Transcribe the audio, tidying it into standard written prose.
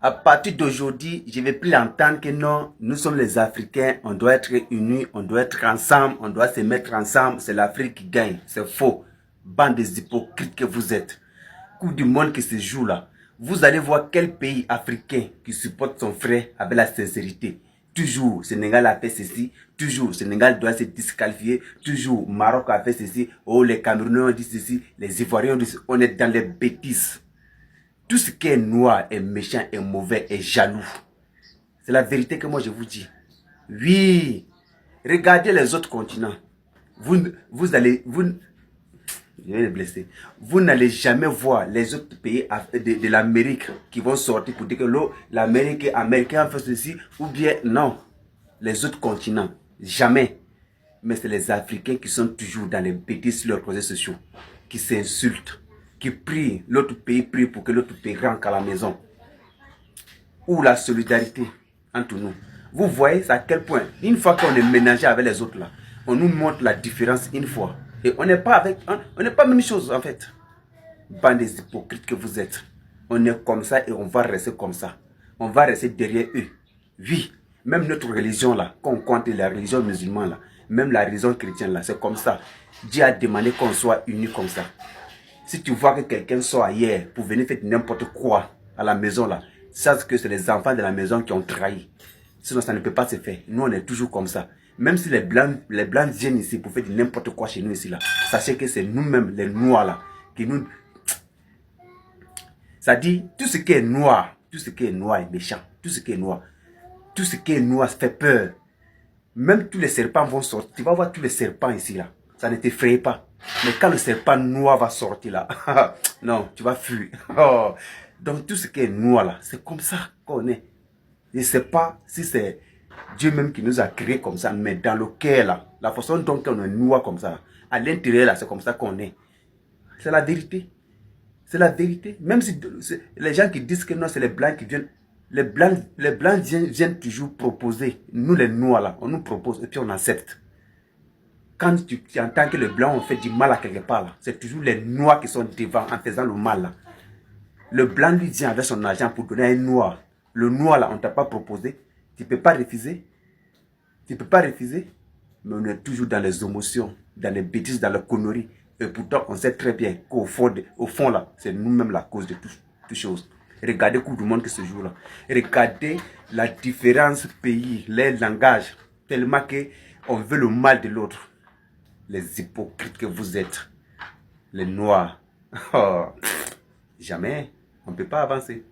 À partir d'aujourd'hui, je ne vais plus entendre que non, nous sommes les Africains, on doit être unis, on doit être ensemble, on doit se mettre ensemble, c'est l'Afrique qui gagne. C'est faux. Bande des hypocrites que vous êtes. Coupe du monde qui se joue là. Vous allez voir quel pays africain qui supporte son frère avec la sincérité. Toujours, Sénégal a fait ceci. Toujours, Sénégal doit se disqualifier. Toujours, Maroc a fait ceci. Oh, les Camerounais ont dit ceci. Les Ivoiriens ont dit ceci. On est dans les bêtises. Tout ce qui est noir, est méchant, est mauvais, est jaloux. C'est la vérité que moi je vous dis. Oui, regardez les autres continents. Je vais les blesser. Vous n'allez jamais voir les autres pays de l'Amérique qui vont sortir pour dire que l'Amérique américain fait ceci ou bien non. Les autres continents, jamais. Mais c'est les Africains qui sont toujours dans les bêtises sur leurs projets sociaux, qui s'insultent, qui prient, l'autre pays prie pour que l'autre pays rentre à la maison. Ou la solidarité entre nous. Vous voyez à quel point, une fois qu'on est mélangé avec les autres là, on nous montre la différence une fois. Et on n'est pas la même chose en fait. Bande des hypocrites que vous êtes. On est comme ça et on va rester comme ça. On va rester derrière eux. Oui, même notre religion là, quand on compte la religion musulmane là, même la religion chrétienne là, c'est comme ça. Dieu a demandé qu'on soit unis comme ça. Si tu vois que quelqu'un sort ailleurs pour venir faire n'importe quoi à la maison là, sache que c'est les enfants de la maison qui ont trahi. Sinon ça ne peut pas se faire. Nous on est toujours comme ça. Même si les blancs viennent ici pour faire n'importe quoi chez nous ici là, sachez que c'est nous-mêmes les noirs là qui nous... Ça dit, tout ce qui est noir est méchant. Tout ce qui est noir fait peur. Même tous les serpents vont sortir. Tu vas voir tous les serpents ici là. Ça ne t'effraie pas. Mais quand le serpent noir va sortir là, non, tu vas fuir. Oh. Donc tout ce qui est noir là, c'est comme ça qu'on est. Je ne sais pas si c'est Dieu même qui nous a créés comme ça, mais dans le cœur là, la façon dont on est noir comme ça, à l'intérieur là, c'est comme ça qu'on est. C'est la vérité. C'est la vérité. Même si les gens qui disent que non, c'est les blancs qui viennent, les blancs viennent toujours proposer. Nous les noirs là, on nous propose et puis on accepte. Quand tu entends que les blancs ont fait du mal à quelque part là, c'est toujours les noirs qui sont devant en faisant le mal là. Le blanc lui vient avec son argent pour donner à un noir. Le noir là, on ne t'a pas proposé. Tu ne peux pas refuser. Tu ne peux pas refuser. Mais on est toujours dans les émotions, dans les bêtises, dans les conneries. Et pourtant, on sait très bien qu'au fond là, c'est nous-mêmes la cause de toutes choses. Regardez Coupe du monde que ce jour-là. Regardez la différence pays, les langages. Tellement qu'on veut le mal de l'autre. Les hypocrites que vous êtes. Les noirs. Oh, jamais. On ne peut pas avancer.